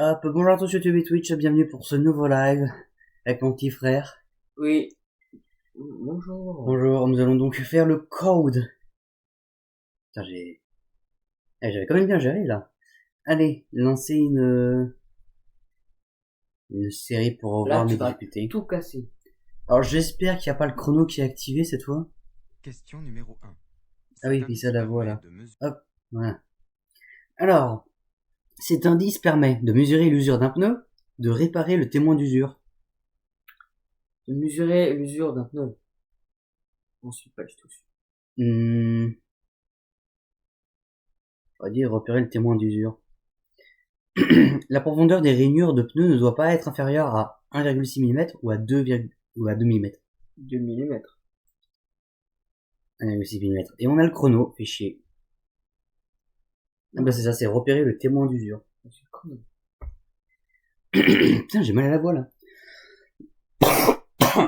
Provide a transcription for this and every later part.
Hop, bonjour à tous sur YouTube et Twitch, bienvenue pour ce nouveau live avec mon petit frère. Oui. Bonjour. Bonjour, nous allons donc faire le code. Putain, j'avais quand même bien géré là. Allez, lancer une série pour Là, voir tu mes vas difficultés. tout casser. Alors j'espère qu'il n'y a pas le chrono qui est activé cette fois. Question numéro 1. Ah oui, puis ça la voix là. Hop, voilà. Alors, cet indice permet de mesurer l'usure d'un pneu, de réparer le témoin d'usure. De mesurer l'usure d'un pneu. On suit pas du tout. On va dire repérer le témoin d'usure. La profondeur des rainures de pneus ne doit pas être inférieure à 1,6 mm ou à 2 mm. 2 mm. 1,6 mm. Et on a le chrono, fait chier. Ah bah c'est ça, c'est repérer le témoin d'usure. C'est con. Putain, j'ai mal à la voix là.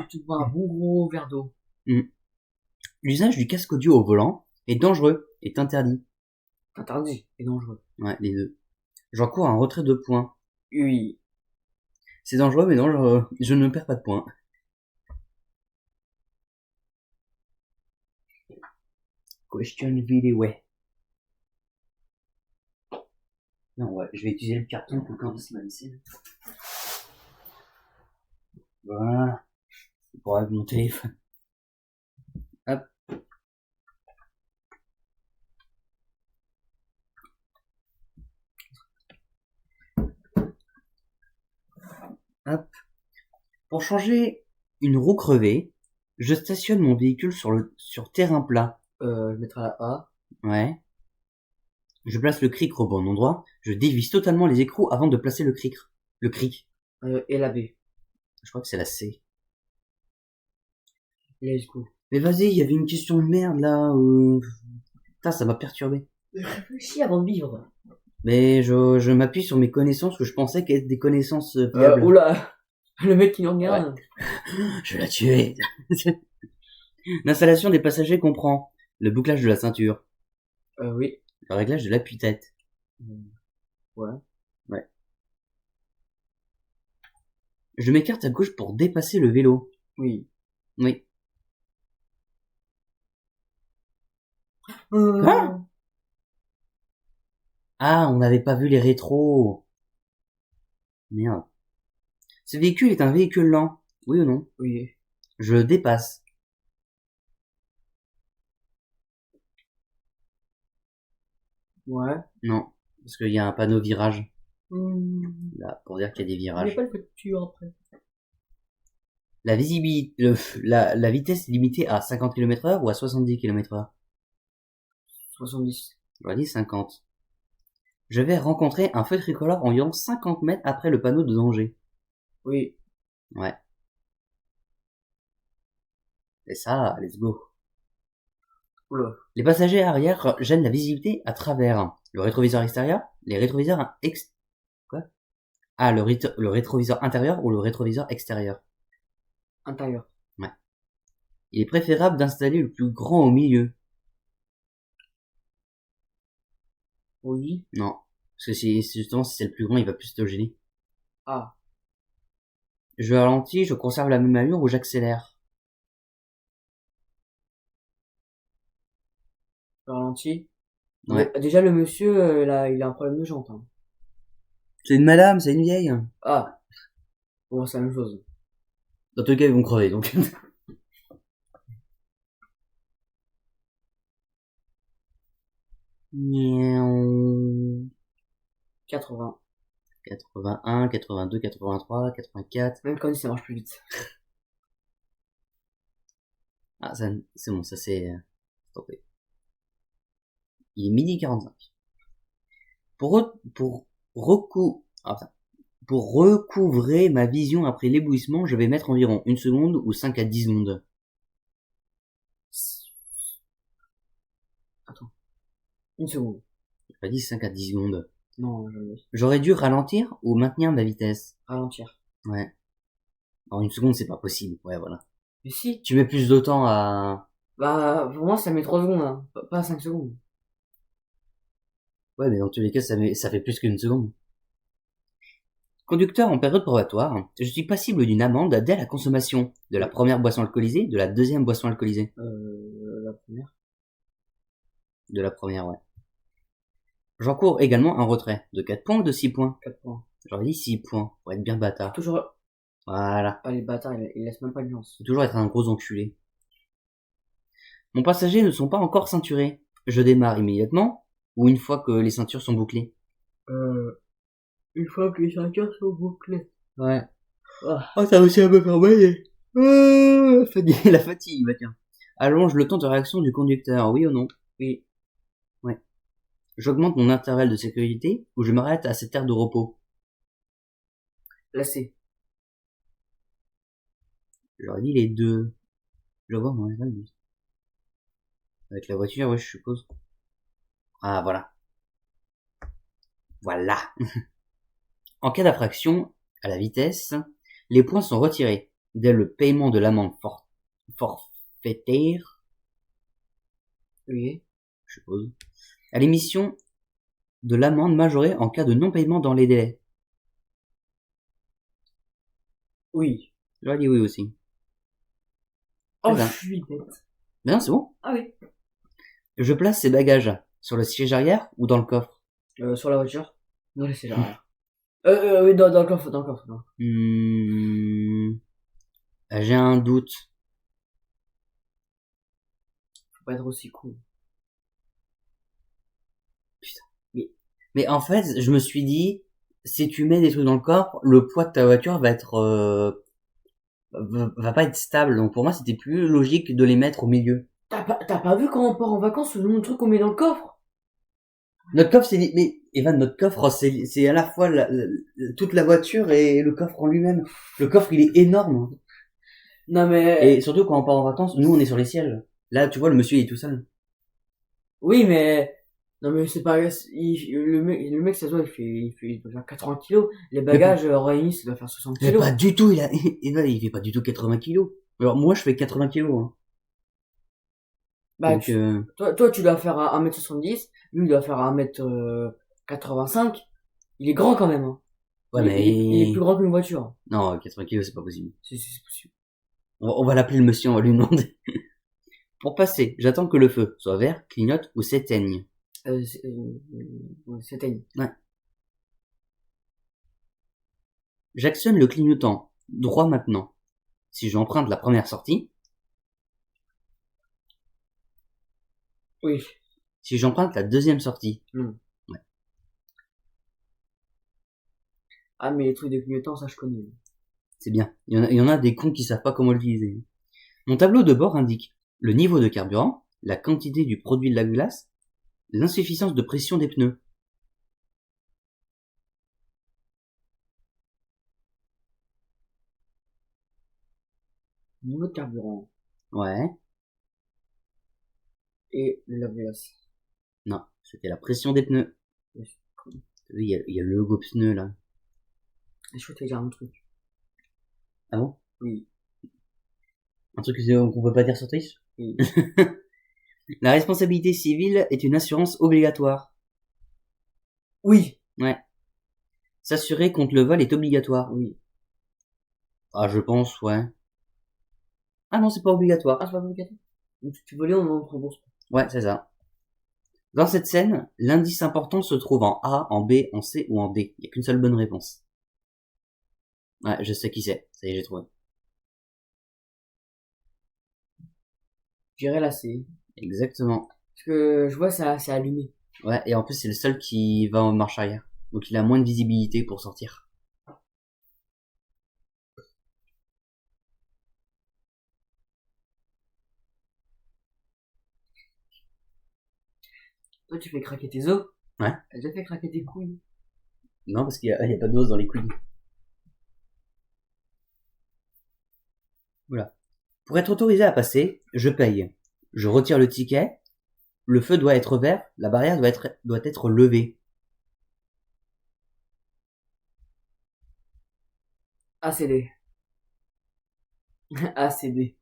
Tu te bois un bon gros verre d'eau. L'usage du casque audio au volant est dangereux, est interdit. Interdit et dangereux. Ouais, les deux. J'encours un retrait de points. Oui. C'est dangereux mais dangereux. Je ne perds pas de points. Question video, ouais. Non, ouais, je vais utiliser le carton pour quand se ici. Voilà. Pour avec mon téléphone. Hop. Hop. Pour changer une roue crevée, je stationne mon véhicule sur terrain plat. Je mettrai la A. Ouais. Je place le cric au bon endroit. Je dévisse totalement les écrous avant de placer le cric. Le cric. Et la B. Je crois que c'est la C. Let's go. Mais vas-y, il y avait une question de merde là. Putain, ça m'a perturbé. Réfléchis avant de vivre. Mais je m'appuie sur mes connaissances que je pensais qu'être des connaissances fiables. Oula. Le mec qui nous regarde. Je vais la tuer. L'installation des passagers comprend le bouclage de la ceinture, Oui. le réglage de l'appui-tête. Ouais. Ouais. Je m'écarte à gauche pour dépasser le vélo. Oui. Oui. Quoi? Ah, on n'avait pas vu les rétros. Merde. Ce véhicule est un véhicule lent. Oui ou non? Oui. Je le dépasse. Ouais. Non. Parce qu'il y a un panneau virage. Là, pour dire qu'il y a des Il n'y a virages. pas le voiture après. La visibilité, la vitesse est limitée à 50 km/h ou à 70 km/h? 70. J'aurais dit 50. Je vais rencontrer un feu tricolore environ 50 mètres après le panneau de danger. Oui. Ouais. Et ça, let's go. Oula. Les passagers arrière gênent la visibilité à travers le rétroviseur extérieur, les rétroviseurs le rétroviseur intérieur ou le rétroviseur extérieur. Intérieur. Ouais. Il est préférable d'installer le plus grand au milieu. Oui. Non. Parce que justement, si c'est le plus grand, il va plus te gêner. Ah. Je ralentis, je conserve la même allure ou j'accélère. Ralenti. Ouais. Déjà, le monsieur, là, il a un problème de jante. Hein. C'est une madame, c'est une vieille. Ah. Bon, c'est la même chose. Dans tous les cas, ils vont crever, donc. 80. 81, 82, 83, 84. Même quand ça marche plus vite. Ah, ça, c'est bon, ça c'est stoppé. Il est midi 45. Pour recouvrer ma vision après l'éblouissement, je vais mettre environ 1 seconde ou 5 à 10 secondes. Attends. 1 seconde. J'ai pas dit 5 à 10 secondes. Non, jamais. J'aurais dû ralentir ou maintenir ma vitesse. Ralentir. Ouais. En 1 seconde, c'est pas possible. Ouais, voilà. Mais si. Tu mets plus de temps à... Bah, pour moi, ça met 3 secondes, hein. Pas 5 secondes. Ouais, mais dans tous les cas, ça fait plus qu'1 seconde. Conducteur en période probatoire, je suis passible d'une amende dès la consommation de la première boisson alcoolisée, de la deuxième boisson alcoolisée. La première. De la première, ouais. J'encours également un retrait de 4 points ou de 6 points. 4 points. J'aurais dit 6 points, pour être bien bâtard. Toujours. Voilà. Ah, les bâtards, ils laissent même pas de chance. Faut toujours être un gros enculé. Mon passager ne sont pas encore ceinturés. Je démarre immédiatement, ou une fois que les ceintures sont bouclées. Une fois que les ceintures sont bouclées. Ouais. Ah. Oh, ça a réussi à me faire bailler. La fatigue, bah tiens. Allonge le temps de réaction du conducteur, oui ou non? Oui. Ouais. J'augmente mon intervalle de sécurité, ou je m'arrête à cette aire de repos. Là, c'est. J'aurais dit les deux. Je vois mon intervalle. Avec la voiture, ouais, je suppose. Ah, voilà. Voilà. En cas d'infraction à la vitesse, les points sont retirés dès le paiement de l'amende forfaitaire, Oui. je suppose, à l'émission de l'amende majorée en cas de non-paiement dans les délais. Oui. J'aurais dit oui aussi. Oh, bien. je suis bête. Mais non, c'est bon. Ah oui. Je place ces bagages sur le siège arrière ou dans le coffre. Sur la voiture. Non, laissez l'arrière. Oui, dans le coffre, dans le coffre. Non. J'ai un doute. Faut pas être aussi cool. Mais en fait, je me suis dit, si tu mets des trucs dans le coffre, le poids de ta voiture va être va pas être stable. Donc pour moi, c'était plus logique de les mettre au milieu. T'as pas vu quand on part en vacances, le nombre de trucs qu'on met dans le coffre? Notre coffre, mais Evan, notre coffre, c'est à la fois toute la voiture et le coffre en lui-même. Le coffre, il est énorme. Non mais. Et surtout quand on part en vacances, nous, on est sur les sièges. Là, tu vois, le monsieur, il est tout seul. Oui, mais. Non mais c'est pas. Le mec, ça se voit, il doit faire 80 kilos. Les bagages réunis, ça doit faire 60 Mais kilos. pas du tout, Evan, il fait pas du tout 80 kilos. Alors moi, je fais 80 kilos. Hein. Bah, Donc, toi, tu dois faire 1m70, lui, il doit faire 1m85. Il est grand quand même, hein. ouais, Il est plus grand qu'une voiture. Non, 80 kilos, c'est pas possible. C'est possible. On va l'appeler le monsieur, on va lui demander. Pour passer, j'attends que le feu soit vert, clignote ou s'éteigne. S'éteigne. Ouais. J'actionne le clignotant droit maintenant. Si j'emprunte la première sortie, Oui. si j'emprunte la deuxième sortie, Ouais. Ah, mais les trucs de clignotant, ça, je connais. c'est bien. Il y en a des cons qui savent pas comment l'utiliser. Mon tableau de bord indique le niveau de carburant, la quantité du produit de la glace, l'insuffisance de pression des pneus. Niveau de carburant. Ouais. Et le lave-glace. Non, c'était la pression des pneus. Oui. Il y a le logo pneu là. Je crois que t'as dire un truc. Ah bon? Oui. Un truc qu'on peut pas dire sur Twitch? Oui. La responsabilité civile est une assurance obligatoire. Oui. Ouais. S'assurer contre le vol est obligatoire. Oui. Ah, je pense, ouais. Ah non, c'est pas obligatoire. Ah, c'est pas obligatoire. Tu volais, on en rembourse. Ouais, c'est ça. Dans cette scène, l'indice important se trouve en A, en B, en C ou en D. Il n'y a qu'une seule bonne réponse. Ouais, je sais qui c'est. Ça y est, j'ai trouvé. J'irai la C. Exactement. Parce que je vois ça, c'est allumé. Ouais, et en plus, c'est le seul qui va en marche arrière. Donc il a moins de visibilité pour sortir. Toi, tu fais craquer tes os. Ouais. T'as déjà fait craquer tes couilles. Non, parce qu'il y a pas d'os dans les couilles. Voilà. Pour être autorisé à passer, je paye. Je retire le ticket. Le feu doit être vert. La barrière doit être levée. ACD. ACD.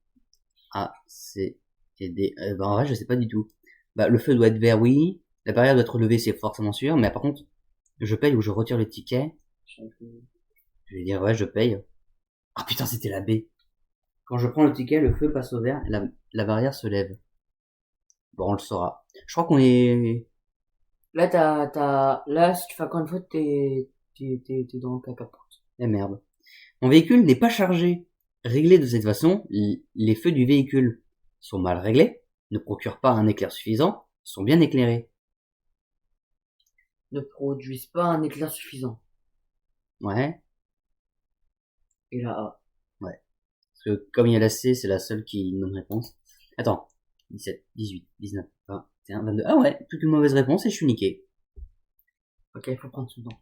Ah, c'est des... ben, en vrai, je sais pas du tout. Bah, le feu doit être vert, oui. La barrière doit être levée, c'est forcément sûr. Mais par contre, je paye ou je retire le ticket. Je vais dire, ouais, je paye. Ah putain, c'était la B. Quand je prends le ticket, le feu passe au vert, la barrière se lève. Bon, on le saura. Je crois qu'on est... Là, là, si tu fais encore une faute, t'es dans le caca. Eh merde. Mon véhicule n'est pas chargé. Réglé de cette façon, les feux du véhicule sont mal réglés, ne procurent pas un éclair suffisant, sont bien éclairés. Ne produisent pas un éclair suffisant. Ouais, Et la A. ouais. Parce que comme il y a la C, c'est la seule qui donne réponse. Attends. 17, 18, 19, 20, 21, 22. Ah ouais, plus qu'une mauvaise réponse et je suis niqué. Ok, il faut prendre son temps.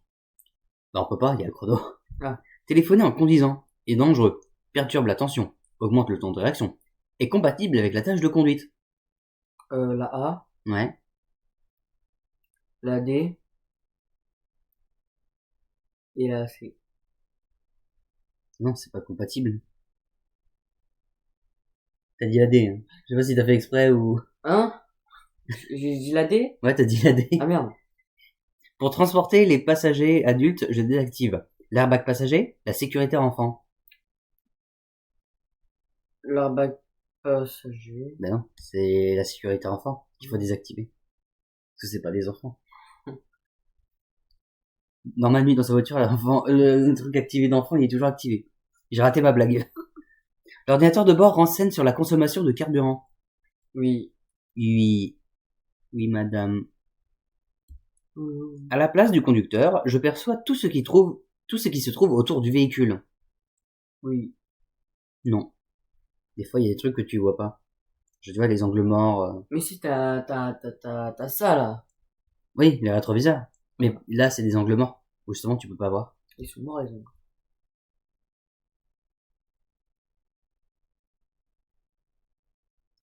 Bah on peut pas, il y a le chrono. Ah. Téléphoner en conduisant est dangereux, perturbe l'attention, augmente le temps de réaction, est compatible avec la tâche de conduite. La A, Ouais. la D, et la C. Non, c'est pas compatible. T'as dit la D, hein. Je sais pas si t'as fait exprès ou... Hein? J'ai dit la D? Ouais, t'as dit la D. Ah merde. Pour transporter les passagers adultes, je désactive l'airbag passager, la sécurité enfant. L'airbag passager. Ben non, c'est la sécurité enfant qu'il faut désactiver. Parce que c'est pas des enfants. Dans ma nuit, dans sa voiture, l'enfant, le truc activé d'enfant, il est toujours activé. J'ai raté ma blague. L'ordinateur de bord renseigne sur la consommation de carburant. Oui. Oui. Oui, madame. À la place du conducteur, je perçois tout ce qui se trouve autour du véhicule. Oui. Non. Des fois, il y a des trucs que tu vois pas. Je vois les angles morts. Mais si t'as ça, là. Oui, les rétroviseurs. Mais là, c'est des angles morts. Où justement, tu peux pas voir. Ils sont morts, les ongles.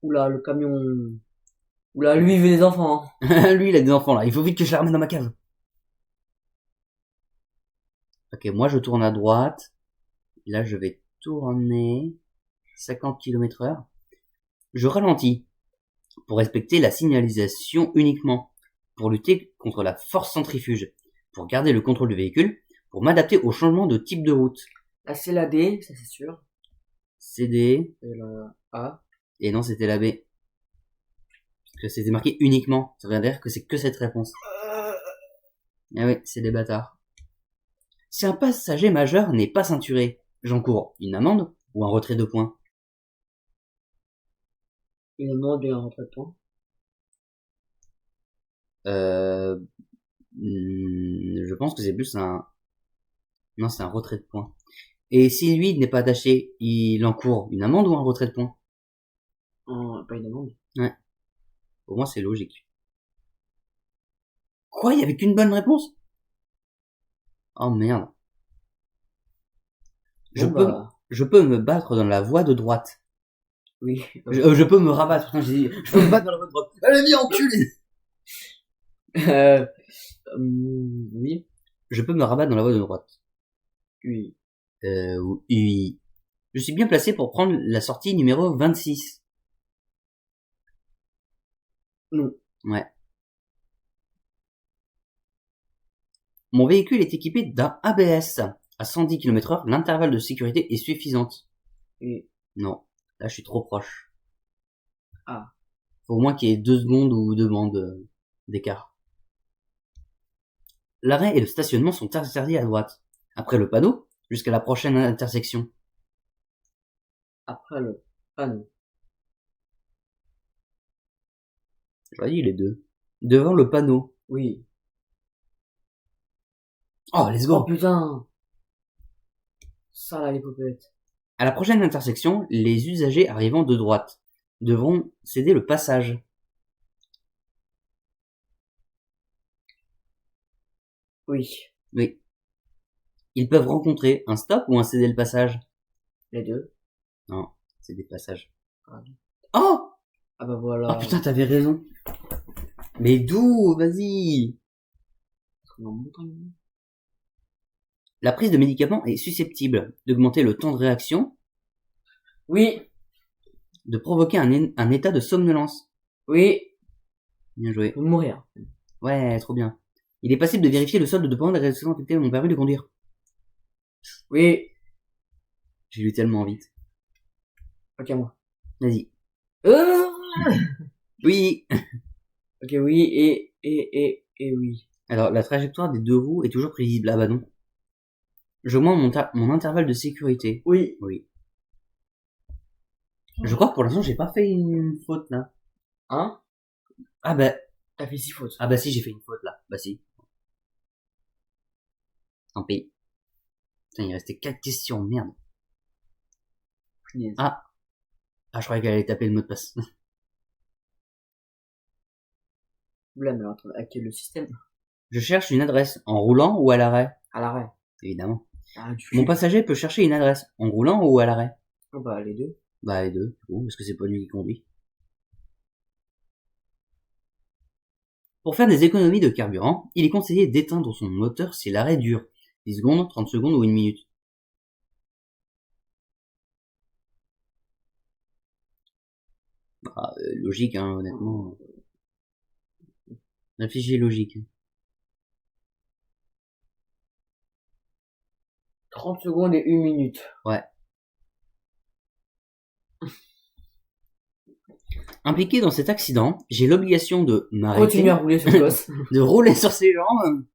Oula, le camion. Oula, lui, il veut des enfants, hein. Lui, il a des enfants là. Il faut vite que je la ramène dans ma cave. Ok, moi, je tourne à droite. Là, je vais tourner 50 km/h. Je ralentis pour respecter la signalisation uniquement, pour lutter contre la force centrifuge, pour garder le contrôle du véhicule, pour m'adapter au changement de type de route. Là, c'est la D, ça c'est sûr. CD, Et la A. et non, c'était la B. Parce que c'était marqué uniquement. Ça veut dire que c'est que cette réponse. Ah oui, c'est des bâtards. Si un passager majeur n'est pas ceinturé, j'encours une amende ou un retrait de points. Une amende et un retrait de points. Je pense que c'est plus un... Non, c'est un retrait de points. Et si lui n'est pas attaché, il encourt une amende ou un retrait de points? Pas une amende. Ouais. Pour moi, c'est logique. Quoi? Il y avait qu'une bonne réponse? Oh merde. Bon, Je peux me battre dans la voie de droite. oui. Je peux me rabattre. Putain, j'ai dit, je peux me battre dans la voie de droite. Allez, viens, enculé! Oui. Je peux me rabattre dans la voie de droite. Oui. Oui. Je suis bien placé pour prendre la sortie numéro 26. Non. Ouais. Mon véhicule est équipé d'un ABS. À 110 km/h, l'intervalle de sécurité est suffisante. Oui. Non. Là, je suis trop proche. Ah. Faut au moins qu'il y ait 2 secondes ou 2 bandes d'écart. L'arrêt et le stationnement sont interdits à droite. Après le panneau, jusqu'à la prochaine intersection. Après le panneau. J'aurais dit les deux. Devant le panneau. Oui. Oh, let's Oh go! putain. Ça là, les popettes. À la prochaine intersection, les usagers arrivant de droite devront céder le passage. Oui. Oui. Ils peuvent rencontrer un stop ou un céder le passage. Les deux. Non, c'est des passages. Ah. Oh! Ah bah voilà. Oh putain, t'avais raison. Mais d'où? Vas-y! La prise de médicaments est susceptible d'augmenter le temps de réaction, Oui. de provoquer un état de somnolence. Oui. Bien joué. Faut mourir. Ouais, trop bien. Il est possible de vérifier le solde de paiement des résultats affectés mon permis de conduire. Oui. J'ai lu tellement vite. Ok, moi. Vas-y. Euh Oui. Ok, oui, et oui. Alors, la trajectoire des deux roues est toujours prévisible. Ah bah non. J'augmente mon intervalle de sécurité. Oui. Oui. Je crois que pour l'instant, j'ai pas fait une faute, là. Hein? Ah bah, T'as fait 6 fautes. ah bah si, j'ai fait une faute, là. Bah si. Tant pis. Putain, il restait 4 questions, merde. Punaise. Ah. Ah, je croyais qu'elle allait taper le mot de passe. Oula, mais attends, à quel le système? Je cherche une adresse en roulant ou à l'arrêt. À l'arrêt. Évidemment. Ah, du Mon cul. passager peut chercher une adresse en roulant ou à l'arrêt. Oh, bah, les deux. Bah les deux, du coup, parce que c'est pas lui qui conduit. Pour faire des économies de carburant, il est conseillé d'éteindre son moteur si l'arrêt dure 10 secondes, 30 secondes ou 1 minute. Bah, logique, hein, honnêtement. Réfléchis logique. 30 secondes et 1 minute. Ouais. Impliqué dans cet accident, j'ai l'obligation de m'arrêter, Continue à rouler sur le gosse. de rouler sur ses jambes,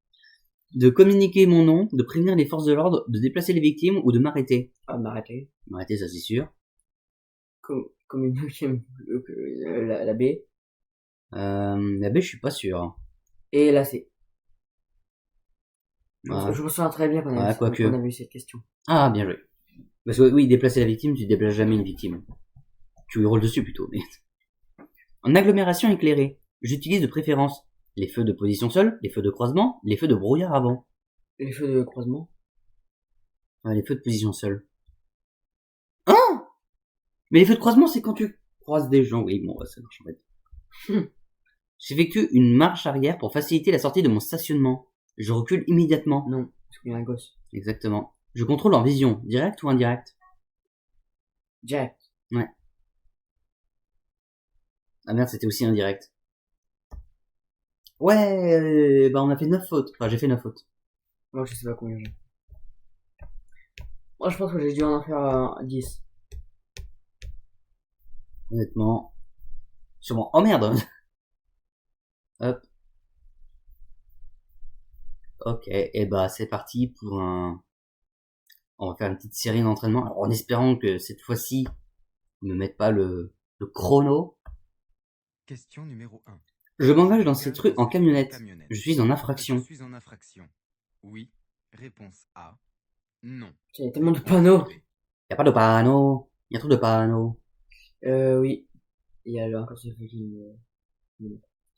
de communiquer mon nom, de prévenir les forces de l'ordre, de déplacer les victimes ou de m'arrêter. Ah, m'arrêter. M'arrêter, ça c'est sûr. Communiquer la B. La B, je suis pas sûr. Et la C. Ouais. Je me souviens très bien qu'on Ouais, quoique. avait eu cette question. Ah, bien joué. Parce que oui, déplacer la victime, tu déplaces jamais une victime. Tu lui roules dessus plutôt, mais... En agglomération éclairée, j'utilise de préférence les feux de position seule, les feux de croisement, les feux de brouillard avant. Les feux de croisement. Ouais, les feux de position seule. Hein? Mais les feux de croisement, c'est quand tu croises des gens. Oui, bon, ça marche en fait. J'effectue une marche arrière pour faciliter la sortie de mon stationnement. Je recule immédiatement. Non, parce qu'il y a un gosse. Exactement. Je contrôle en vision, direct ou indirect. Jack. Ouais. Ah merde, c'était aussi indirect. Ouais, bah on a fait 9 fautes. Enfin, j'ai fait 9 fautes. Moi, je sais pas combien j'ai. Moi, je pense que j'ai dû en faire 10. Honnêtement. Sûrement. Oh merde. Hop. Ok, et bah c'est parti pour un... On va faire une petite série d'entraînement. Alors, en espérant que cette fois-ci, ils me mettent pas le chrono. Question numéro 1. Je m'engage dans ces trucs en camionnette. Je suis en Je infraction. suis en infraction. Oui. Réponse A. Non. Il y a tellement de panneaux. Y a pas de panneau. Y a trop de panneaux. Oui. Il y a encore ce qui...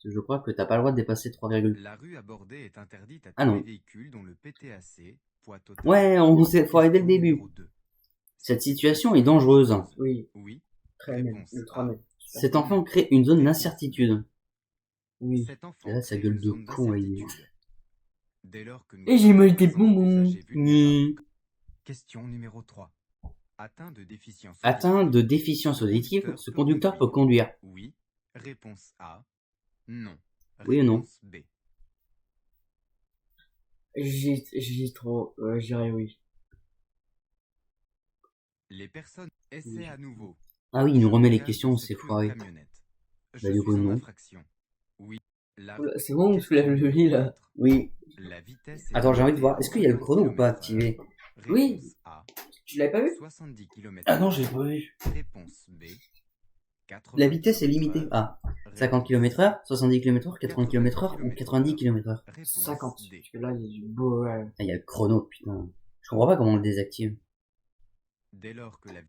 Je crois que t'as pas le droit de dépasser 3, La rue abordée est interdite à Ah tous non. les véhicules dont le PTAC, poids total. Ouais, on s'est foiré dès le Question début. numéro 2. Cette situation est dangereuse. Oui. Oui. Très même. Réponse Le 3 A. mètres. Cet enfant crée une zone d'incertitude. Oui. Cet enfant Et là, sa crée gueule une de zone con, il- d'incertitude. Dès lors que nous Et j'ai sommes mal en des présence bonbons. d'usagers vulnérables. Mmh. Question numéro 3. Atteint de déficience Atteint auditive. de déficience auditive, ce conducteur peut conduire. Oui. Réponse A. Non. Oui ou non? Réponse B. J'ai trop... je dirais oui. Les personnes essaient à nouveau. Ah oui, il nous Je remet les m'engage questions, dans c'est cette rue en foiré. camionnette. Je Bah, du suis coup, en non. infraction. Oui. La... Oula, c'est bon ou tu lèves le lit là? Oui. La vitesse est Attends, j'ai envie de limitée voir. à Est-ce qu'il y a le 50 chrono ou pas km/h. activé? Oui. Réponse A. Tu l'avais pas vu? 70 km/h. Ah non, j'ai pas vu. Réponse B. 80 La vitesse est limitée km/h. à 50 km/h, 70 km/h, 80 km/h ou 90 km/h. Réponse 50. D. Parce que là, il y a du beau... Ah, il y a le chrono, putain. Je comprends pas comment on le désactive. Dès lors que la...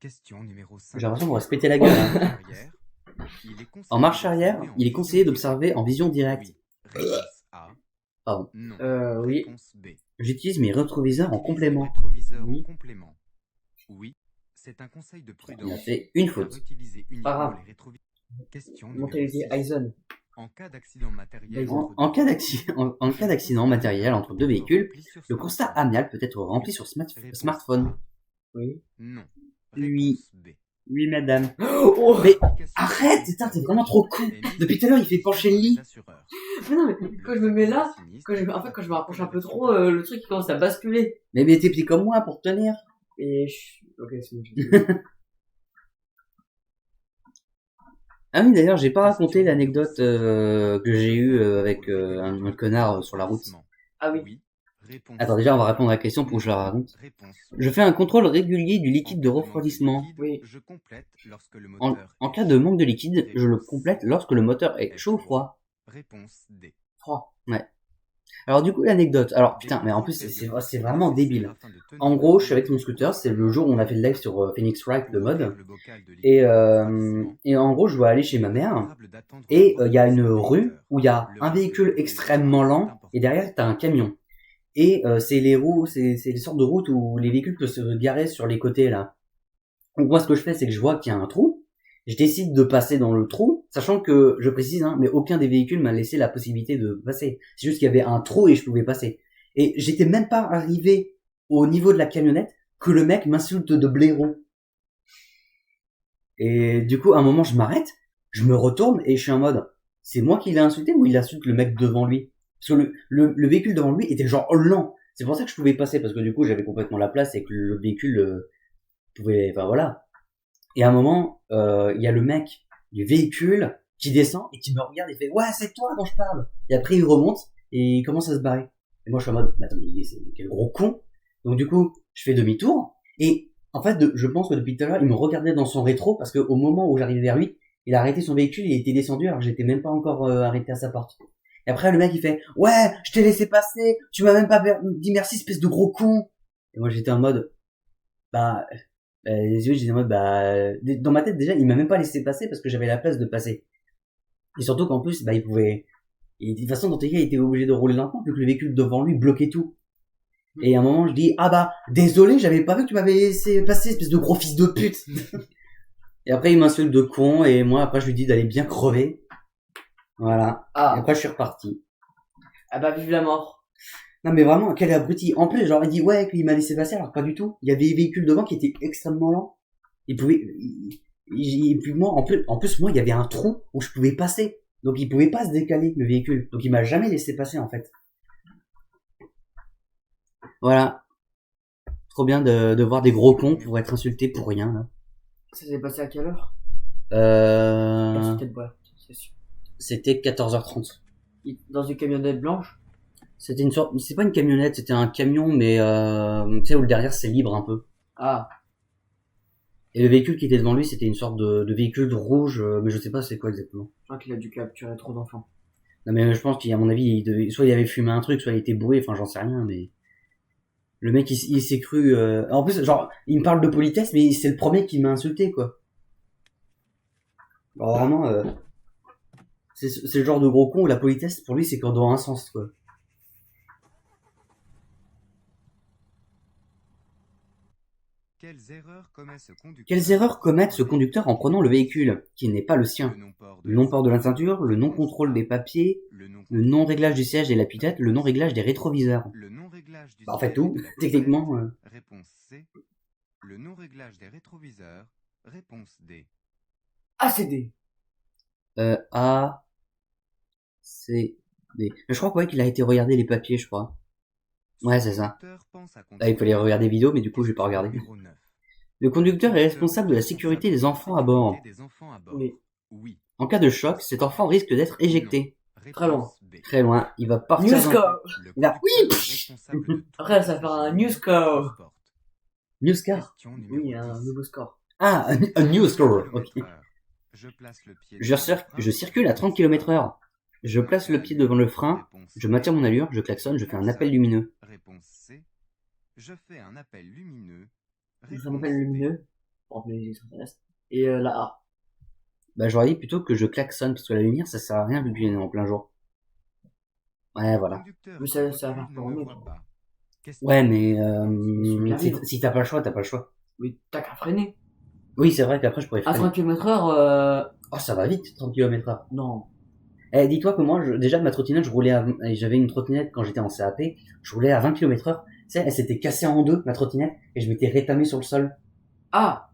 Question numéro 5. J'ai l'impression qu'on va se péter la gueule, hein. Arrière, il est conseillé En marche arrière, d'observer en il est vision conseillé directe. d'observer en vision directe. Oui. Réponse A. Pardon. Non. oui. Réponse B. J'utilise mes rétroviseurs en Utiliser complément. les rétroviseurs Oui. en complément. Oui. C'est un conseil de prudence. On a fait une Car faute. utiliser Pas uniquement grave. les rétroviseurs. Question numéro Mentalité 6. Aizen. En cas d'accident matériel En cas d'accident matériel entre deux véhicules, le constat amiable peut être rempli sur smartphone. Oui. Non. Oui. Réponse B. Oui, madame. Oh, Mais arrête, putain, t'es vraiment trop con. Depuis tout à l'heure, il fait pencher le lit. mais non, mais quand je me mets là, quand je me rapproche un peu trop, le truc il commence à basculer. Mais t'es petit comme moi pour tenir. Ok, c'est bon. Ah oui, d'ailleurs, j'ai pas raconté l'anecdote que j'ai eue avec un connard sur la route. Ah oui. Attends, déjà, on va répondre à la question pour que je la raconte. Réponse. Je fais un contrôle régulier du liquide de refroidissement. Oui. Je complète lorsque le En moteur en est cas de chaud. manque de liquide, je le complète lorsque le moteur est chaud ou froid. Réponse D. Froid. Alors du coup, l'anecdote. Alors putain, mais en plus, c'est vraiment débile. En gros, je suis avec mon scooter, c'est le jour où on a fait le live sur Phoenix Wright de mode. Et en gros, je dois aller chez ma mère. Et il y a une rue où il y a un véhicule extrêmement lent et derrière t'as un camion. Et c'est les sortes de routes où les véhicules peuvent se garer sur les côtés là. Donc moi, ce que je fais, c'est que je vois qu'il y a un trou. Je décide de passer dans le trou, sachant que, je précise, hein, mais aucun des véhicules m'a laissé la possibilité de passer. C'est juste qu'il y avait un trou et je pouvais passer. Et j'étais même pas arrivé au niveau de la camionnette que le mec m'insulte de blaireau. Et du coup, à un moment, je m'arrête, je me retourne et je suis en mode, c'est moi qui l'ai insulté ou il insulte le mec devant lui? Parce que le véhicule devant lui était genre lent. C'est pour ça que je pouvais passer, parce que du coup, j'avais complètement la place et que le véhicule pouvait, enfin voilà. Et à un moment, il y a le mec du véhicule qui descend et qui me regarde et fait ouais, c'est toi dont je parle. Et après il remonte et il commence à se barrer. Et moi je suis en mode mais attends, mais c'est quel gros con. Donc du coup je fais demi-tour et en fait je pense que depuis tout à l'heure il me regardait dans son rétro parce que au moment où j'arrivais vers lui il a arrêté son véhicule et il était descendu alors que j'étais même pas encore arrêté à sa porte. Et après le mec il fait ouais, je t'ai laissé passer, tu m'as même pas dit merci espèce de gros con. Et moi j'étais en mode bah les yeux, j'étais en mode, dans ma tête, déjà, il m'a même pas laissé passer parce que j'avais la place de passer. Et surtout qu'en plus, il pouvait, de toute façon, dans tous les cas, il était obligé de rouler lentement vu que le véhicule devant lui bloquait tout. Et à un moment, je dis, désolé, j'avais pas vu que tu m'avais laissé passer, espèce de gros fils de pute. Et après, il m'insulte de con, et moi, après, je lui dis d'aller bien crever. Voilà. Et après, je suis reparti. Ah bah, vive la mort. Non mais vraiment, quel abruti. En plus, j'aurais dit ouais qu'il m'a laissé passer, alors pas du tout. Il y avait des véhicules devant qui étaient extrêmement lents. Il pouvait, et puis moi, en plus moi, il y avait un trou où je pouvais passer. Donc il pouvait pas se décaler le véhicule. Donc il m'a jamais laissé passer en fait. Voilà. Trop bien de voir des gros cons pour être insultés pour rien là. Ça s'est passé à quelle heure? C'est sûr. C'était 14h30. Dans une camionnette blanche? C'était une sorte, c'est pas une camionnette, c'était un camion, mais tu sais où le derrière c'est libre un peu. Ah. Et le véhicule qui était devant lui, c'était une sorte de véhicule rouge, mais je sais pas c'est quoi exactement. Je crois qu'il a dû capturer trop d'enfants. Non mais je pense qu'à mon avis, soit il avait fumé un truc, soit il était bourré, enfin j'en sais rien, mais le mec il s'est cru. En plus, genre, il me parle de politesse, mais c'est le premier qui m'a insulté quoi. Alors vraiment, c'est le genre de gros con où la politesse pour lui c'est qu'en dans un sens quoi. Quelles erreurs commet ce conducteur en prenant le véhicule qui n'est pas le sien? Le non-port de la ceinture, le non-contrôle des papiers, le non-réglage du siège et la tête, le non-réglage des rétroviseurs. En fait tout, techniquement. Réponse C. Le non-réglage des rétroviseurs. Réponse D. Ah, c'est D. A, C, D. Mais je crois qu'il a été regarder les papiers, je crois. Ouais, c'est ça. Là, il fallait regarder les vidéos, mais du coup, je vais pas regarder. Le conducteur est responsable de la sécurité des enfants à bord. Oui. En cas de choc, cet enfant risque d'être éjecté. Très loin. Très loin. Il va partir. New score. Oui. Après, ça va faire un new score. New score. Oui, un nouveau score. Ah, un new score. Ok. Je circule à 30 km/h. Je place le pied devant le frein, je maintiens mon allure, je klaxonne, je fais un appel lumineux. Réponse C. Je fais un appel lumineux. Je fais un appel lumineux. Et la A. J'aurais dit plutôt que je klaxonne, parce que la lumière, ça sert à rien vu qu'il est en plein jour. Ouais, voilà. Mais ça va faire pour nous. Ouais, mais si t'as pas le choix, t'as pas le choix. Oui, t'as qu'à freiner. Oui, c'est vrai qu'après, je pourrais freiner. À 30 km/h, Oh, ça va vite, 30 km/h. Non. Dis-toi que moi, déjà, ma trottinette, j'avais une trottinette quand j'étais en CAP, je roulais à 20 km/h. Tu sais, elle s'était cassée en deux, ma trottinette, et je m'étais rétamé sur le sol. Ah!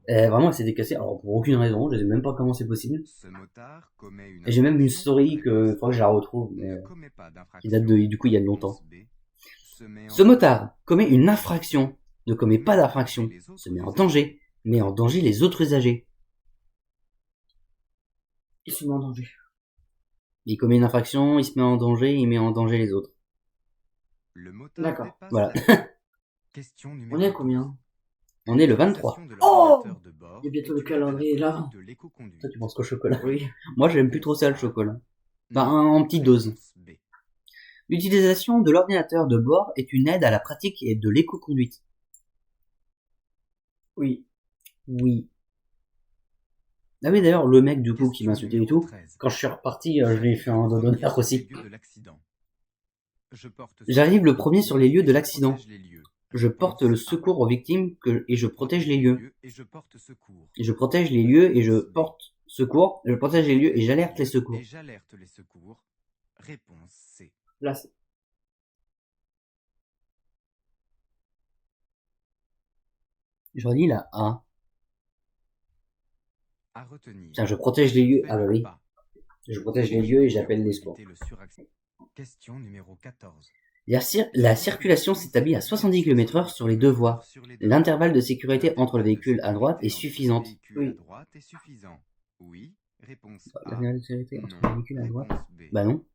Vraiment, elle s'était cassée. Alors, pour aucune raison, je sais même pas comment c'est possible. Ce motard commet une Et j'ai même une infraction story pour que, laquelle faudrait que je la retrouve, mais, ne commet pas qui d'infraction. date du coup, il y a longtemps. Réponse B. Se met en Ce danger. motard commet une infraction, ne commet pas Met en d'infraction, danger les autres se met en usagers. danger, met en danger les autres usagers. Il se met en danger. Il commet une infraction, il se met en danger, il met en danger les autres. Le motard D'accord. dépasse Voilà. la... Question numéro On est à 12. combien? On est le 23. L'utilisation de Oh l'ordinateur de bord Il y a bientôt est le une aide à la calendrier là. pratique de l'éco-conduite. Toi, tu penses qu'au chocolat? Oui. Moi, j'aime plus trop ça, le chocolat. Enfin, Non. en petite dose. Réponse B. L'utilisation de l'ordinateur de bord est une aide à la pratique et de l'éco-conduite. Oui. Oui. Ah oui, d'ailleurs, le mec, du coup, qui m'a Question insulté et numéro tout, 13. quand je suis reparti, je lui ai fait un doigt d'honneur aussi. Lieu de l'accident. Je porte J'arrive le secours premier sur les lieux et de je l'accident. protège les lieux. Je Réponse porte le A. secours aux victimes et je protège les lieux. Et je porte secours. Et je protège les lieux et je porte secours. Je protège les lieux et j'alerte les secours. Et j'alerte les secours. Réponse C. Là, c'est... Je redis la A. À retenir. Tiens, je protège les lieux. Faites Ah bah le oui. pas. Je protège les lieux et j'appelle les secours. Éviter le suraccident. Question numéro 14. La circulation s'établit à 70 km/h sur les deux voies. L'intervalle de sécurité entre le véhicule à droite est suffisante. Oui. Oui. À droite est suffisant. Oui. Réponse A. L'intervalle de sécurité entre le véhicule à droite. Réponse B. Bah non.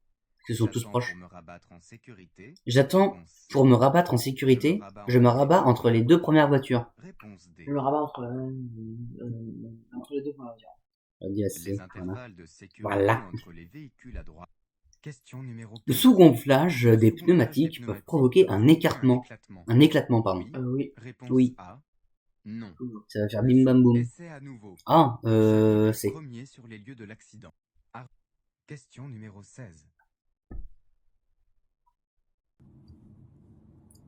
Ils sont tous J'attends proches. pour me rabattre en sécurité. J'attends Réponse C. pour me rabattre en sécurité. Je me rabats entre les deux premières voitures. Réponse D. Je me rabats entre les deux points. On dit Les assez. Voilà. intervalles de sécurité Voilà. entre les véhicules à droite. Question numéro Le 15. sous-gonflage des Le sous-gonflage pneumatiques des peuvent provoquer un écartement. Un éclatement, pardon. Oui. Réponse Oui. A. Non. Ça va faire bim bam boum. Essai à nouveau. Ah, J'arrive c'est. premier sur les lieux de l'accident. Ah. Question numéro 16.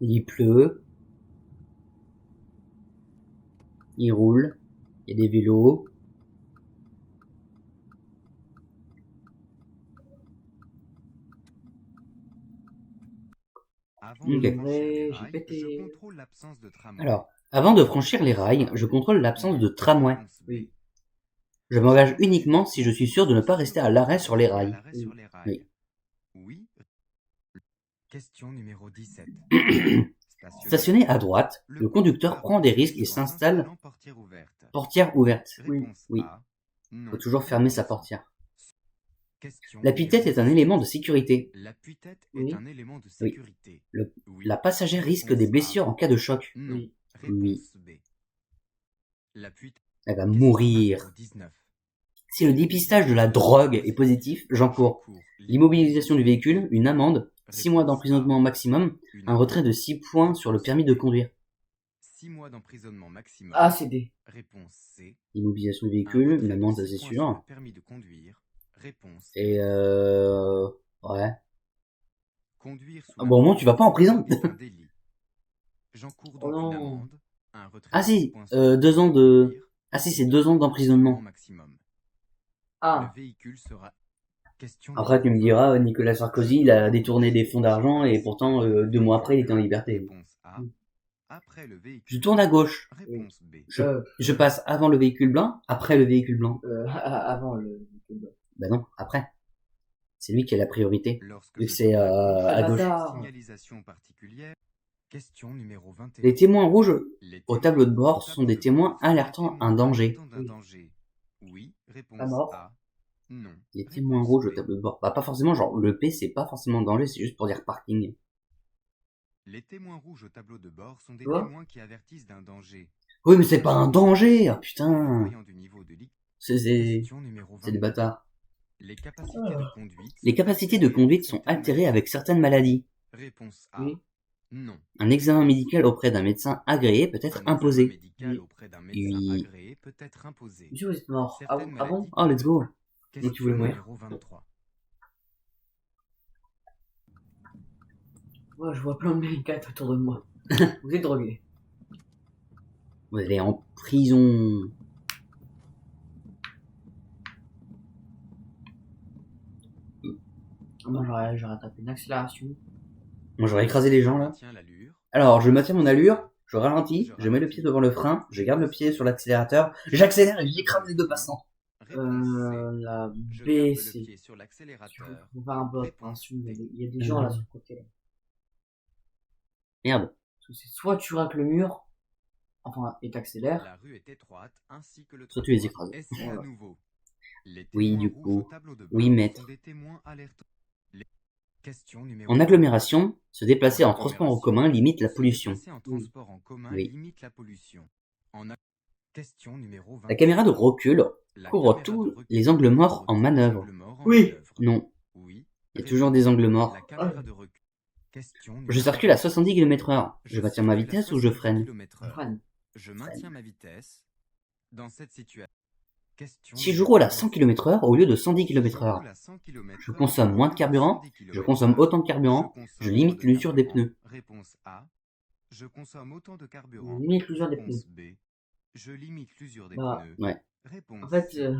Il pleut. Il roule. Il y a des vélos. Avant Ok. de franchir les J'ai rails, pété. je contrôle l'absence de tramway. Alors, avant de franchir les rails, je contrôle l'absence de tramway. Réponse B. Oui. Je m'engage uniquement si je suis sûr de ne pas rester à l'arrêt sur les À rails. l'arrêt sur les rails. Oui. Question numéro 17. Stationné à droite, le conducteur prend des risques et s'installe Portière ouverte. portière ouverte. Réponse Oui. A. Il Non. faut toujours fermer sa portière. Question L'appui-tête est un numéro élément de sécurité. L'appui-tête Oui. est un élément de sécurité. Oui. La passagère risque Réponse des A. blessures en cas de choc. Non. Oui. Réponse B. L'appui-tête. Elle va Question mourir. numéro 19. Si le dépistage de la drogue est positif, j'encours l'immobilisation du véhicule, une amende, 6 mois d'emprisonnement maximum, un retrait de 6 points sur le permis de conduire. 6 mois d'emprisonnement maximum. A, C, D. Réponse C. Immobilisation du Un véhicule, retrait une de amende, 6 ça c'est points sur le sûr. permis de conduire. Réponse Et ouais. Conduire sous Ah bon, au moins tu vas pas en prison. est un délit. J'encours Oh donc non. une amende, un retrait Ah de 6 si, points sur le 2 ans permis de... conduire, Ah si, c'est 2 ans d'emprisonnement. maximum. A. Le véhicule sera... Question Après tu me numéro diras, Nicolas Sarkozy, il a détourné des fonds d'argent et pourtant 2 mois après il était en liberté. Réponse A. Après le véhicule. Je tourne à gauche. Réponse B. Je passe avant le véhicule blanc, après le véhicule blanc. Avant le... Bah non, après. C'est lui qui a la priorité. Lorsque Vu que je c'est tourne à gauche. Bâtard. Signalisation particulière. Question numéro 21. Les témoins rouges Les au témoins tableau de bord au sont tableau des de témoins bord sont des alertant témoins un danger. alertant d'un Oui. danger. Oui. Réponse La mort. A. Non. Les témoins Réponse rouges au B. tableau de bord. Bah pas forcément, genre le P c'est pas forcément danger, c'est juste pour dire parking. Les témoins rouges au tableau de bord sont des Quoi témoins qui avertissent d'un danger. Oui mais c'est pas un danger, ah putain. Voyant du niveau de liquide. C'est Question numéro 22. des bâtards. Les capacités de conduite. Les capacités de conduite sont altérées avec certaines maladies. Réponse A. Oui. Non. Un examen médical auprès d'un médecin agréé peut être Un examen imposé. médical Oui. auprès d'un médecin Oui. agréé peut être imposé. Monsieur, vous êtes mort. Ah, Certaines ah bon? maladies- Oh let's go. Question tu voulais mourir. numéro 23. Moi, je vois plein de mecs autour de moi. Vous êtes drogué. Vous allez en prison. Moi, j'aurais tapé une accélération. Moi j'aurais écrasé les gens là. Tiens l'allure. Alors je maintiens mon allure. je ralentis, je mets le pied devant le frein, je garde le pied sur l'accélérateur, j'accélère et j'écrase les deux passants. La Je B, garde le c'est... pied sur l'accélérateur. Faut faire un peu attention, il y a des gens là sur le côté. Là. Merde. Parce que c'est soit tu raques le mur, enfin, et t'accélères, La rue est étroite ainsi que le Soit tu les trottoir. écrases. Essai à Voilà. nouveau. Les Oui, témoins du rouges coup. au tableau de Oui, bord maître. sont des témoins alertants. Question numéro En agglomération, se déplacer en transport en commun limite la Se pollution. déplacer en transport en commun Oui. limite la pollution. Question numéro 20. La caméra de recul La couvre caméra tous de recul les angles morts couvre en tous les manœuvre. angles morts en Oui. manœuvre. Non, Oui. il y a toujours des angles morts. La caméra de recul. Question Je numéro circule à 70 km/h. Je maintiens ma circule à vitesse ou je 70 freine? km/h. freine. Je maintiens ma vitesse. Dans cette situation. Question Si je numéro roule à 27. 100 km/h au lieu de 110 Si je roule km/h, à 100 km/h je consomme moins de au lieu carburant, 110 je consomme km/h, autant de carburant, je consomme je moins limite de l'usure des carburant. pneus. Réponse A. Je consomme autant de carburant. Limite l'usure des Réponse pneus. B. Je limite l'usure des Bah, pneus. Ouais, Réponse En fait, C.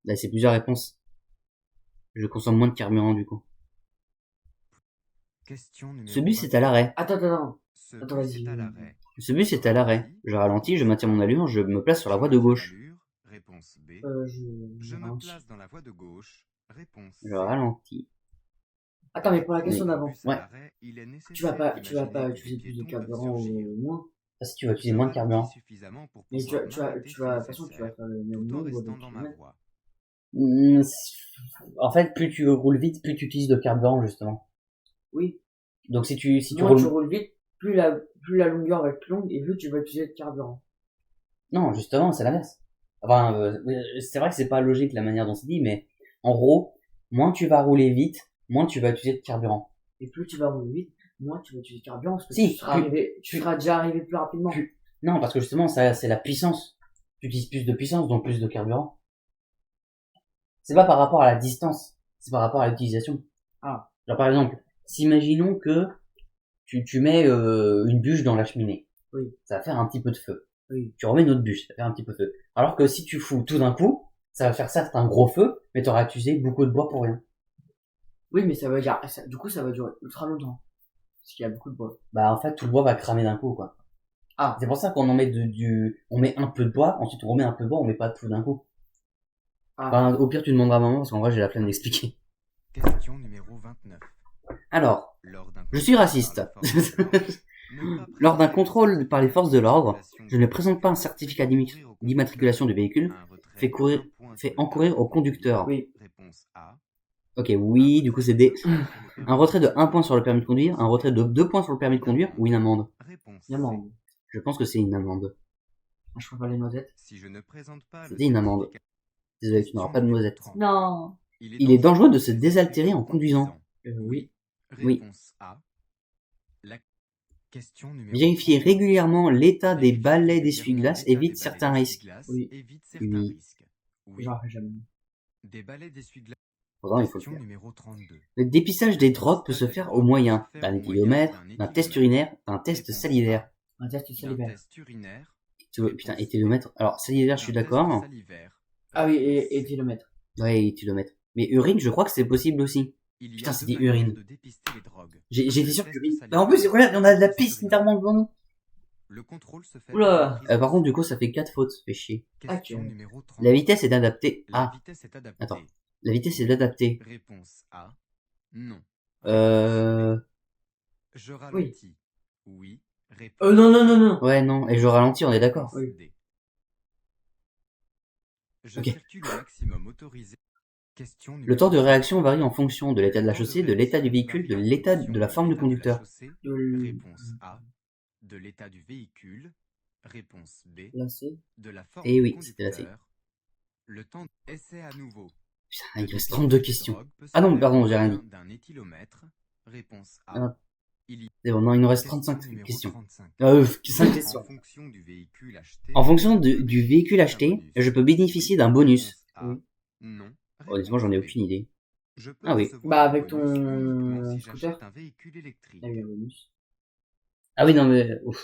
là c'est plusieurs réponses. Je consomme moins de carburant du coup. Question numéro Ce bus est 28. à l'arrêt. attends. Ce Attends, bus vas-y. est à l'arrêt. Ce bus est à l'arrêt. Je ralentis, je maintiens mon allure, je me place sur la voie de Je maintiens gauche. l'allure. Réponse B. Je Je me ralentis. place dans la voie de gauche. Réponse C. Je ralentis. Attends, mais pour la question Mais- d'avant, Bus à Ouais. l'arrêt, il est tu vas pas nécessaire utiliser d'imaginer plus que de des piétons carburant peuvent surgir. ou moins. Ça, si tu vas utiliser Je moins de ralentis carburant. suffisamment pour Mais pouvoir m'arrêter tu si vas, de toute façon, tu vas nécessaire, faire le même tout en nombre de restant dans ma kilomètres. voie. En fait, plus tu roules vite, plus tu utilises de carburant justement. Oui. Donc si tu Moins tu roules... roules vite, plus la longueur va être longue et plus tu vas utiliser de carburant. Non, justement, c'est l'inverse. Enfin, c'est vrai que c'est pas logique la manière dont c'est dit, mais en gros, moins tu vas rouler vite, moins tu vas utiliser de carburant. Et plus tu vas rouler vite, moins tu vas utiliser de carburant parce que Si, tu seras déjà arrivé plus rapidement. Non, parce que justement, ça, c'est la puissance. Tu utilises plus de puissance, donc plus de carburant. C'est pas par rapport à la distance, c'est par rapport à l'utilisation. Ah. Genre par exemple, s'imaginons que tu mets une bûche dans la cheminée. Oui. Ça va faire un petit peu de feu. Oui. Tu remets une autre bûche, ça va faire un petit peu de feu. Alors que si tu fous tout d'un coup, ça va faire certes un gros feu, mais tu auras utilisé beaucoup de bois pour rien. Oui, mais ça va dire, du coup, ça va durer ultra longtemps. Parce qu'il y a beaucoup de bois. Bah en fait, tout le bois va cramer d'un coup, quoi. Ah. C'est pour ça qu'on en met on met un peu de bois, ensuite on remet un peu de bois, on met pas tout d'un coup. Ah. Enfin, au pire, tu demanderas à maman, parce qu'en vrai, j'ai la flemme d'expliquer. Question numéro 29. Alors, Lors d'un je suis raciste. Lors d'un contrôle par les forces de l'ordre, je ne présente pas un certificat d'immatriculation du véhicule, fait encourir au conducteur. Oui. Réponse A. Ok, oui, du coup c'est D. Un retrait de 1 point sur le permis de conduire, un retrait de 2 points sur le permis de conduire, ou une amende. Réponse Une amende. Je pense que c'est une amende. Je prends pas les noisettes. Si je ne présente pas le C'était une amende. certificat- Désolé, tu n'auras pas de noisette. Non. Il est dangereux de se désaltérer en conduisant. Oui. Oui. Réponse A. La question numéro Vérifier 30. régulièrement l'état des Vérifier balais régulièrement d'essuie-glace l'état évite des certains balais risques. d'essuie-glace Oui. évite certains Oui. risques. Oui. J'en fais jamais. Des balais d'essuie-glace. Pourtant, il faut le Question faire. numéro 32. Le dépistage des drogues peut se faire au moyen d'un éthylomètre, d'un test urinaire, d'un test Réponse salivaire. Un test D'un salivaire. test urinaire. Putain, éthylomètre. Alors, salivaire, je suis D'un test d'accord. salivaire. Ah oui, Réponse et C. kilomètres. Ouais, éthylomètre. Mais urine, je crois que c'est possible aussi. Il y a Putain, deux c'est des manières urines. de dépister les drogues. J'étais Le sûr test que urine. salivaire Bah, en plus, et regarde, on a de la le test piste urinaire. littéralement devant nous. Le contrôle se fait Oula. par la prise Par de contre, du sang. coup, ça fait 4 fautes. Fait chier. Question Ok. numéro 30. La vitesse est adaptée. La Ah, vitesse est adaptée. attends. La vitesse est adaptée. Réponse A. Non. Je ralentis. Oui. Réponse Non. Ouais, non. Et je ralentis, on est d'accord. Réponse D. Je Ok. circule au maximum autorisé. Question Le numéro temps de 31. réaction varie en fonction de l'état de la Le temps chaussée, de l'état du réaction véhicule, de varie en l'état fonction de la forme du l'état de la conducteur. chaussée. De Réponse A. De l'état du véhicule. Réponse B. la C. De la forme Eh du oui, c'était la C. conducteur. Le temps d'essai à nouveau. Putain, il Le reste dépistage 32 des questions. drogues peut se Ah non, faire pardon, au j'ai rien moyen dit. D'un éthylomètre. Réponse Ah. A. Il y C'est bon, non, il nous reste Question 35 numéro questions. 35. 5 En questions. fonction du véhicule acheté, En fonction je peux du véhicule bénéficier d'un acheté, bonus. je peux bénéficier d'un bonus. Réponse A. Oui. Non. Honnêtement, j'en ai Réponse B. aucune idée. Je peux Ah oui. recevoir Bah, un avec bonus ton uniquement si scooter. j'achète un véhicule électrique. Il y a eu un bonus. Ah oui, non, mais... Ouf.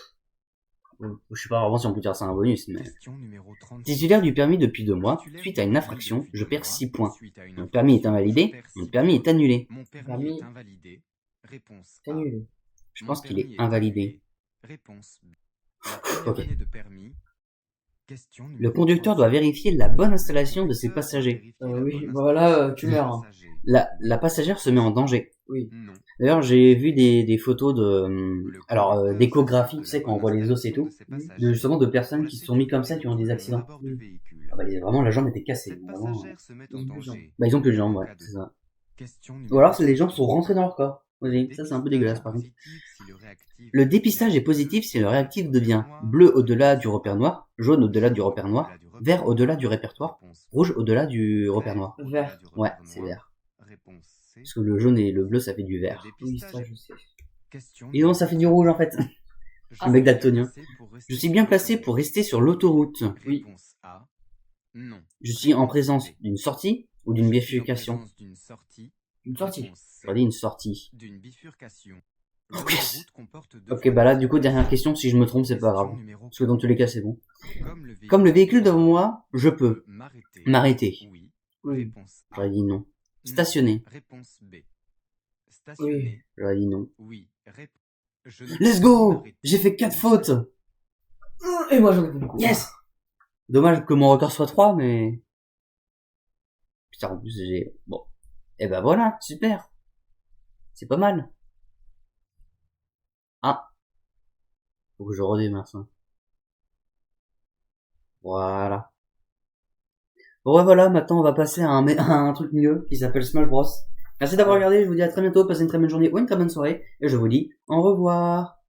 Je sais pas vraiment si on peut dire ça un bonus, mais... Question numéro 36. Titulaire du permis depuis 2 mois, Titulaire suite du à une permis infraction, depuis je 2 perds mois, 6 points. suite à une Mon permis est infraction, invalidé, je perds mon 6 permis points. est annulé. Mon permis Permis est invalidé. Réponse Ah. A. Annulé. Je Mon pense qu'il permis est invalidé. Réponse B. La première Ok. année de permis. Question Le numéro conducteur 36. doit vérifier la bonne installation de ses Conducteur passagers. doit vérifier la Oui, bonne voilà, installation tu de ses meurs, hein. passagers. La passagère se met en danger. Oui. Non. D'ailleurs, j'ai vu des photos de, Le alors, conducteur d'échographie, s'assure tu de sais, la quand on bonne voit les os et installation de tout, ses Mhm. passagers justement de pour personnes la qui se sont mis comme ça, sécurité qui ont de des tout le monde accidents. à bord du véhicule. Ah bah, vraiment, la jambe était cassée. Cette Vraiment. passagère se met en Ils ont plus de jambes. danger. Bah, ils ont plus de jambes, En ouais, cas de c'est ça. Question Ou numéro alors, les jambes 38. sont rentrées dans leur corps. Oui, ça c'est un peu dégueulasse, par contre. Positif si le réactif Le devient dépistage est bleu positif si le au-delà réactif du devient repère noir. bleu au-delà du repère noir, jaune au-delà du repère noir, Au-delà du repère vert noir. au-delà du répertoire, Réponse rouge A. au-delà du repère Vert noir. au-delà Vert. du Ouais, repère c'est noir. vert. Réponse C. Parce que le jaune et le bleu, ça fait du Le vert. Oui, dépistage ça, est je sais. question Et donc, ça fait du rouge, en fait. Je Un mec suis bien daltonien. placé pour rester Je suis sur bien placé l'autoroute. pour rester sur l'autoroute. Oui. Réponse A. Non. Je suis en Réponse présence B. d'une sortie ou Je d'une suis en bifurcation. présence d'une sortie. Une sortie. Réponse C. J'aurais dit une sortie. D'une bifurcation. Ok. L'autoroute comporte deux Ok, voies bah là, de du coup, dernière question, si je me trompe, c'est pas Question grave. numéro Parce que dans tous les cas, c'est bon. Comme Comme le véhicule devant moi, je peux m'arrêter. m'arrêter. Oui. Oui. Réponse A. J'aurais dit non. Non. Stationner. Réponse B. Stationner. J'aurais dit non. Oui. Je ne Let's peux go! m'arrêter. J'ai fait 4 fautes! Et moi, j'en ai fait beaucoup. Yes! Dommage que mon record soit 3, mais... Putain, en plus, j'ai... Bon. Et ben voilà, super. C'est pas mal. Ah. Faut que je redémarre ça. Voilà. Bon ouais, voilà, maintenant on va passer à un truc mieux qui s'appelle Smash Bros. Merci d'avoir regardé, je vous dis à très bientôt, passez une très bonne journée ou une très bonne soirée, et je vous dis au revoir.